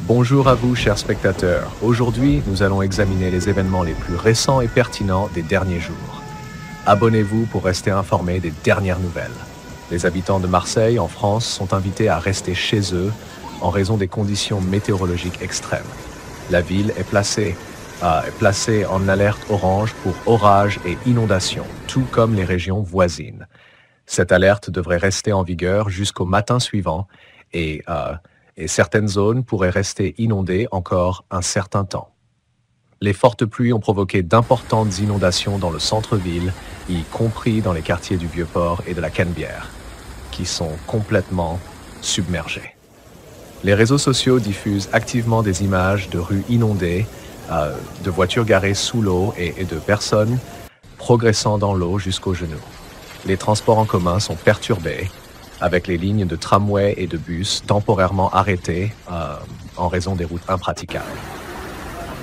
Bonjour à vous, chers spectateurs. Aujourd'hui, nous allons examiner les événements les plus récents et pertinents des derniers jours. Abonnez-vous pour rester informés des dernières nouvelles. Les habitants de Marseille, en France, sont invités à rester chez eux en raison des conditions météorologiques extrêmes. La ville est placée en alerte orange pour orages et inondations, tout comme les régions voisines. Cette alerte devrait rester en vigueur jusqu'au matin suivant et certaines zones pourraient rester inondées encore un certain temps. Les fortes pluies ont provoqué d'importantes inondations dans le centre-ville, y compris dans les quartiers du Vieux-Port et de la Canebière, qui sont complètement submergés. Les réseaux sociaux diffusent activement des images de rues inondées, de voitures garées sous l'eau et de personnes progressant dans l'eau jusqu'aux genoux. Les transports en commun sont perturbés, avec les lignes de tramway et de bus temporairement arrêtées en raison des routes impraticables.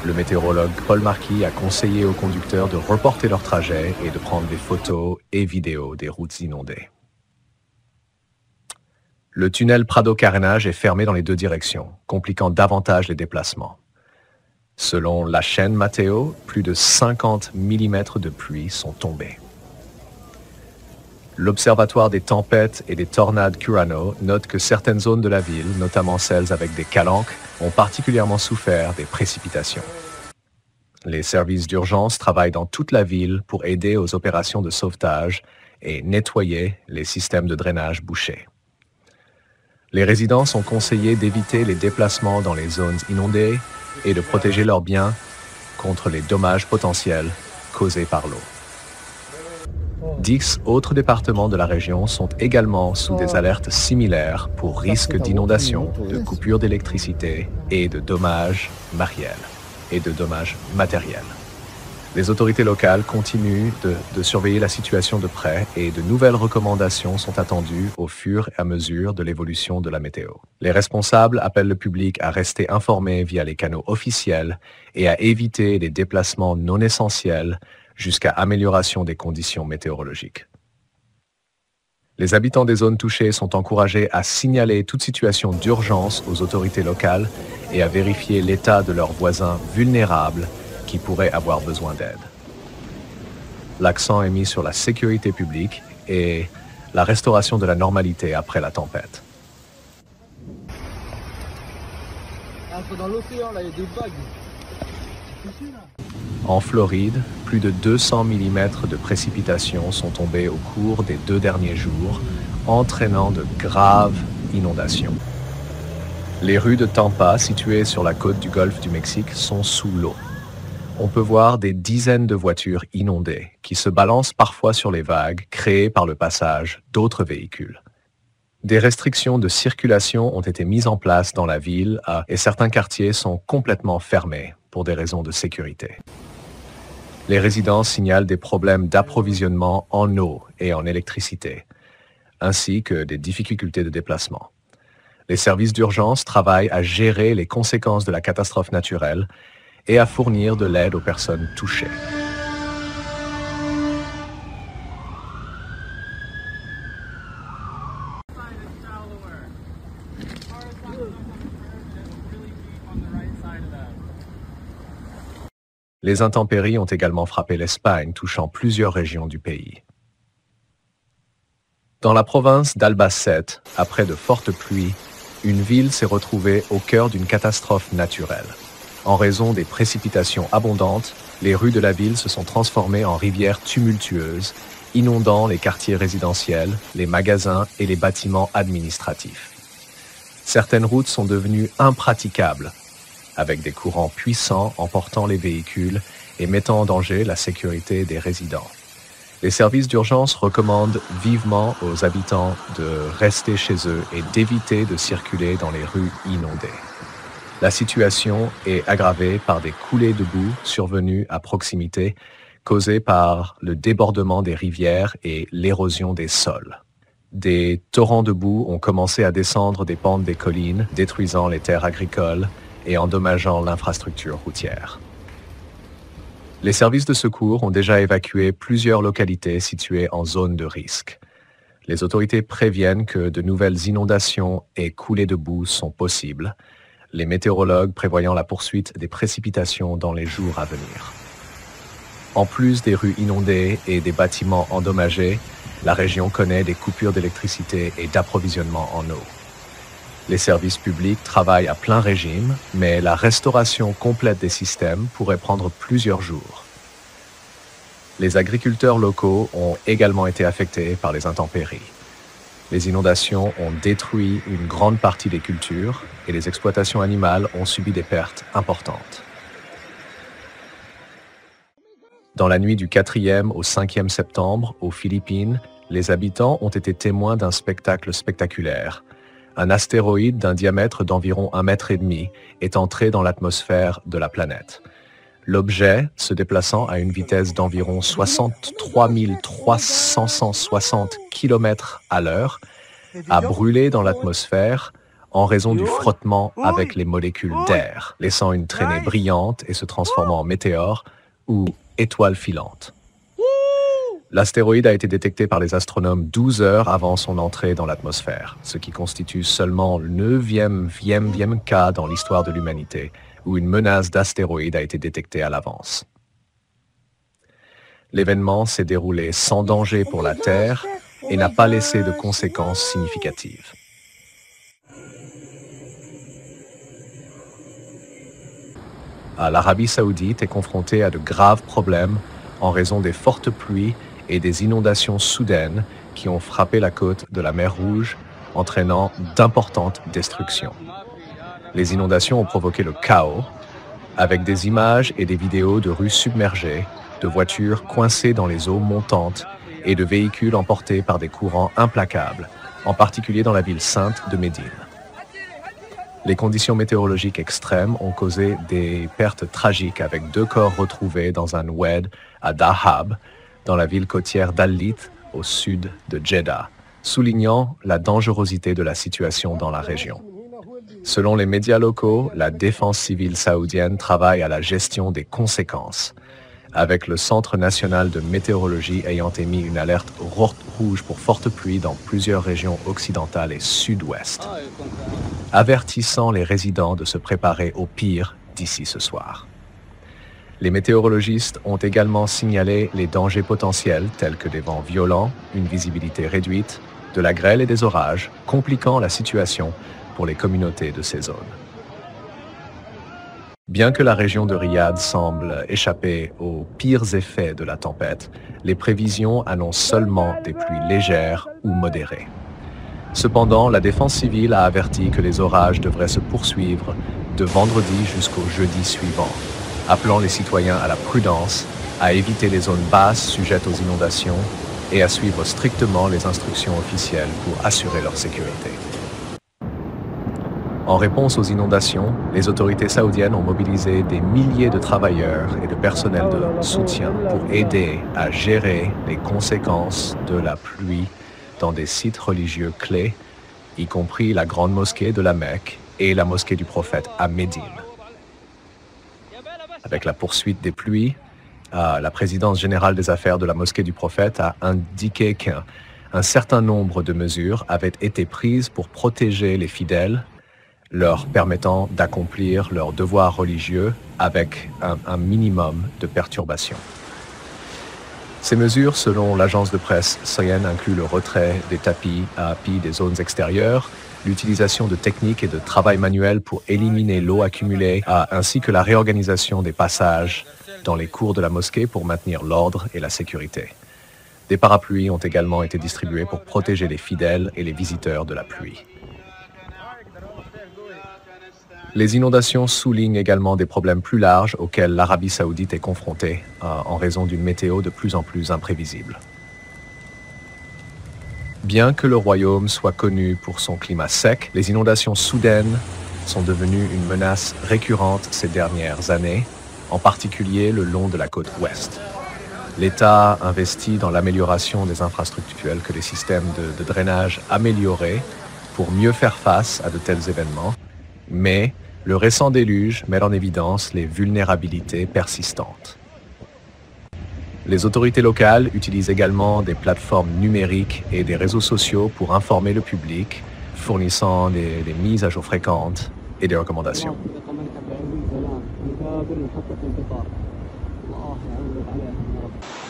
Le météorologue Paul Marquis a conseillé aux conducteurs de reporter leur trajet et de prendre des photos et vidéos des routes inondées. Le tunnel Prado-Carénage est fermé dans les deux directions, compliquant davantage les déplacements. Selon la chaîne Matteo, plus de 50 mm de pluie sont tombés. L'Observatoire des tempêtes et des tornades Curano note que certaines zones de la ville, notamment celles avec des calanques, ont particulièrement souffert des précipitations. Les services d'urgence travaillent dans toute la ville pour aider aux opérations de sauvetage et nettoyer les systèmes de drainage bouchés. Les résidents sont conseillés d'éviter les déplacements dans les zones inondées et de protéger leurs biens contre les dommages potentiels causés par l'eau. 10 autres départements de la région sont également sous des alertes similaires pour risque d'inondation, de coupure d'électricité et de dommages matériels. Les autorités locales continuent de surveiller la situation de près et de nouvelles recommandations sont attendues au fur et à mesure de l'évolution de la météo. Les responsables appellent le public à rester informé via les canaux officiels et à éviter les déplacements non essentiels jusqu'à amélioration des conditions météorologiques. Les habitants des zones touchées sont encouragés à signaler toute situation d'urgence aux autorités locales et à vérifier l'état de leurs voisins vulnérables qui pourraient avoir besoin d'aide. L'accent est mis sur la sécurité publique et la restauration de la normalité après la tempête. Dans l'océan, là, il y a des vagues. En Floride, plus de 200 mm de précipitations sont tombées au cours des 2 derniers jours, entraînant de graves inondations. Les rues de Tampa, situées sur la côte du golfe du Mexique, sont sous l'eau. On peut voir des dizaines de voitures inondées qui se balancent parfois sur les vagues créées par le passage d'autres véhicules. Des restrictions de circulation ont été mises en place dans la ville et certains quartiers sont complètement fermés pour des raisons de sécurité. Les résidents signalent des problèmes d'approvisionnement en eau et en électricité, ainsi que des difficultés de déplacement. Les services d'urgence travaillent à gérer les conséquences de la catastrophe naturelle et à fournir de l'aide aux personnes touchées. Les intempéries ont également frappé l'Espagne, touchant plusieurs régions du pays. Dans la province d'Albacete, après de fortes pluies, une ville s'est retrouvée au cœur d'une catastrophe naturelle. En raison des précipitations abondantes, les rues de la ville se sont transformées en rivières tumultueuses, inondant les quartiers résidentiels, les magasins et les bâtiments administratifs. Certaines routes sont devenues impraticables, avec des courants puissants emportant les véhicules et mettant en danger la sécurité des résidents. Les services d'urgence recommandent vivement aux habitants de rester chez eux et d'éviter de circuler dans les rues inondées. La situation est aggravée par des coulées de boue survenues à proximité, causées par le débordement des rivières et l'érosion des sols. Des torrents de boue ont commencé à descendre des pentes des collines, détruisant les terres agricoles et endommageant l'infrastructure routière. Les services de secours ont déjà évacué plusieurs localités situées en zone de risque. Les autorités préviennent que de nouvelles inondations et coulées de boue sont possibles. les météorologues prévoyant la poursuite des précipitations dans les jours à venir. En plus des rues inondées et des bâtiments endommagés, la région connaît des coupures d'électricité et d'approvisionnement en eau. Les services publics travaillent à plein régime, mais la restauration complète des systèmes pourrait prendre plusieurs jours. Les agriculteurs locaux ont également été affectés par les intempéries. Les inondations ont détruit une grande partie des cultures et les exploitations animales ont subi des pertes importantes. Dans la nuit du 4e au 5e septembre, aux Philippines, les habitants ont été témoins d'un spectacle spectaculaire. Un astéroïde d'un diamètre d'environ 1,5 mètre est entré dans l'atmosphère de la planète. L'objet, se déplaçant à une vitesse d'environ 63 360 km à l'heure, a brûlé dans l'atmosphère en raison du frottement avec les molécules d'air, laissant une traînée brillante et se transformant en météore ou étoile filante. L'astéroïde a été détecté par les astronomes 12 heures avant son entrée dans l'atmosphère, ce qui constitue seulement le 9e cas dans l'histoire de l'humanité où une menace d'astéroïde a été détectée à l'avance. L'événement s'est déroulé sans danger pour la Terre et n'a pas laissé de conséquences significatives. L'Arabie saoudite est confrontée à de graves problèmes en raison des fortes pluies et des inondations soudaines qui ont frappé la côte de la mer Rouge, entraînant d'importantes destructions. Les inondations ont provoqué le chaos, avec des images et des vidéos de rues submergées, de voitures coincées dans les eaux montantes et de véhicules emportés par des courants implacables, en particulier dans la ville sainte de Médine. Les conditions météorologiques extrêmes ont causé des pertes tragiques avec 2 corps retrouvés dans un oued à Dahab, dans la ville côtière d'Al-Lith, au sud de Jeddah, soulignant la dangerosité de la situation dans la région. Selon les médias locaux, la défense civile saoudienne travaille à la gestion des conséquences, avec le Centre national de météorologie ayant émis une alerte rouge pour fortes pluies dans plusieurs régions occidentales et sud-ouest, avertissant les résidents de se préparer au pire d'ici ce soir. Les météorologistes ont également signalé les dangers potentiels tels que des vents violents, une visibilité réduite, de la grêle et des orages, compliquant la situation pour les communautés de ces zones. Bien que la région de Riyad semble échapper aux pires effets de la tempête, les prévisions annoncent seulement des pluies légères ou modérées. Cependant, la défense civile a averti que les orages devraient se poursuivre de vendredi jusqu'au jeudi suivant, appelant les citoyens à la prudence, à éviter les zones basses sujettes aux inondations et à suivre strictement les instructions officielles pour assurer leur sécurité. En réponse aux inondations, les autorités saoudiennes ont mobilisé des milliers de travailleurs et de personnel de soutien pour aider à gérer les conséquences de la pluie dans des sites religieux clés, y compris la grande mosquée de la Mecque et la mosquée du prophète à Médine. Avec la poursuite des pluies, la présidence générale des affaires de la mosquée du prophète a indiqué qu'un certain nombre de mesures avaient été prises pour protéger les fidèles, leur permettant d'accomplir leurs devoirs religieux avec un minimum de perturbations. Ces mesures, selon l'agence de presse syrienne, incluent le retrait des tapis des zones extérieures, l'utilisation de techniques et de travail manuel pour éliminer l'eau accumulée, ainsi que la réorganisation des passages dans les cours de la mosquée pour maintenir l'ordre et la sécurité. Des parapluies ont également été distribués pour protéger les fidèles et les visiteurs de la pluie. Les inondations soulignent également des problèmes plus larges auxquels l'Arabie saoudite est confrontée en raison d'une météo de plus en plus imprévisible. Bien que le royaume soit connu pour son climat sec, les inondations soudaines sont devenues une menace récurrente ces dernières années, en particulier le long de la côte ouest. L'État investit dans l'amélioration des infrastructures telles que les systèmes de drainage améliorés pour mieux faire face à de tels événements, mais le récent déluge met en évidence les vulnérabilités persistantes. Les autorités locales utilisent également des plateformes numériques et des réseaux sociaux pour informer le public, fournissant des mises à jour fréquentes et des recommandations.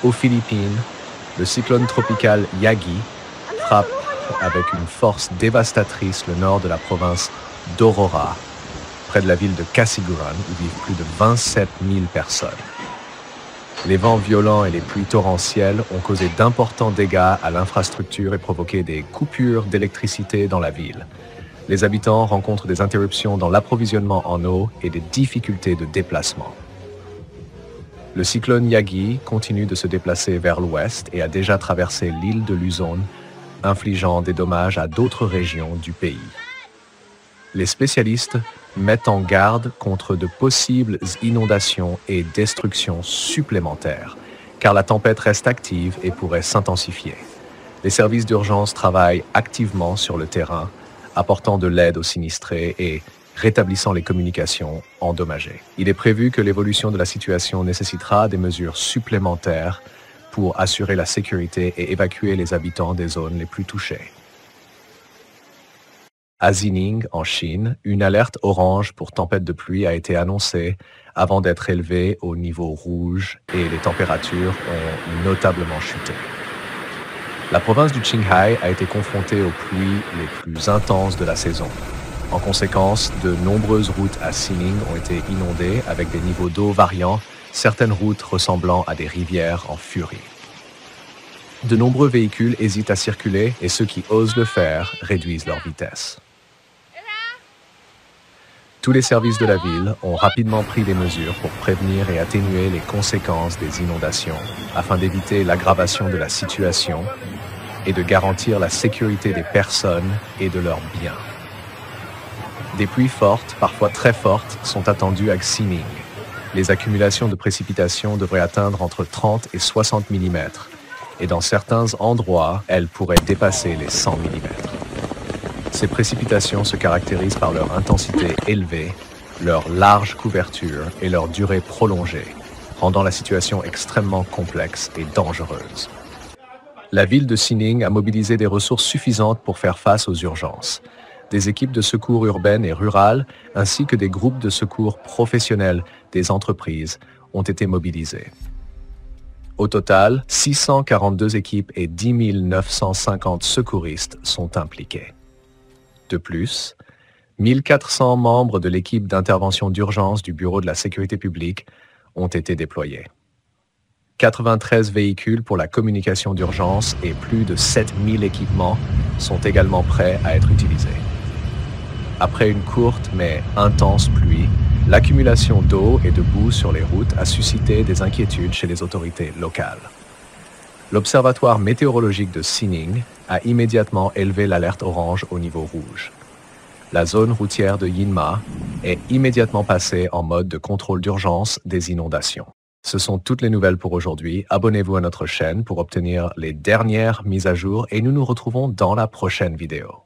Aux Philippines, le cyclone tropical Yagi frappe avec une force dévastatrice le nord de la province d'Aurora, près de la ville de Casiguran, où vivent plus de 27 000 personnes. Les vents violents et les pluies torrentielles ont causé d'importants dégâts à l'infrastructure et provoqué des coupures d'électricité dans la ville. Les habitants rencontrent des interruptions dans l'approvisionnement en eau et des difficultés de déplacement. Le cyclone Yagi continue de se déplacer vers l'ouest et a déjà traversé l'île de Luzon, infligeant des dommages à d'autres régions du pays. Les spécialistes mettent en garde contre de possibles inondations et destructions supplémentaires, car la tempête reste active et pourrait s'intensifier. Les services d'urgence travaillent activement sur le terrain, apportant de l'aide aux sinistrés et rétablissant les communications endommagées. Il est prévu que l'évolution de la situation nécessitera des mesures supplémentaires pour assurer la sécurité et évacuer les habitants des zones les plus touchées. À Xining, en Chine, une alerte orange pour tempête de pluie a été annoncée avant d'être élevée au niveau rouge et les températures ont notablement chuté. La province du Qinghai a été confrontée aux pluies les plus intenses de la saison. En conséquence, de nombreuses routes à Xining ont été inondées avec des niveaux d'eau variant, certaines routes ressemblant à des rivières en furie. De nombreux véhicules hésitent à circuler et ceux qui osent le faire réduisent leur vitesse. Tous les services de la ville ont rapidement pris des mesures pour prévenir et atténuer les conséquences des inondations afin d'éviter l'aggravation de la situation et de garantir la sécurité des personnes et de leurs biens. Des pluies fortes, parfois très fortes, sont attendues à Xining. Les accumulations de précipitations devraient atteindre entre 30 et 60 mm, et dans certains endroits, elles pourraient dépasser les 100 mm. Ces précipitations se caractérisent par leur intensité élevée, leur large couverture et leur durée prolongée, rendant la situation extrêmement complexe et dangereuse. La ville de Xining a mobilisé des ressources suffisantes pour faire face aux urgences. Des équipes de secours urbaines et rurales, ainsi que des groupes de secours professionnels des entreprises ont été mobilisés. Au total, 642 équipes et 10 950 secouristes sont impliqués. De plus, 1400 membres de l'équipe d'intervention d'urgence du Bureau de la sécurité publique ont été déployés. 93 véhicules pour la communication d'urgence et plus de 7000 équipements sont également prêts à être utilisés. Après une courte mais intense pluie, l'accumulation d'eau et de boue sur les routes a suscité des inquiétudes chez les autorités locales. L'Observatoire météorologique de Xining a immédiatement élevé l'alerte orange au niveau rouge. La zone routière de Yinma est immédiatement passée en mode de contrôle d'urgence des inondations. Ce sont toutes les nouvelles pour aujourd'hui. Abonnez-vous à notre chaîne pour obtenir les dernières mises à jour et nous nous retrouvons dans la prochaine vidéo.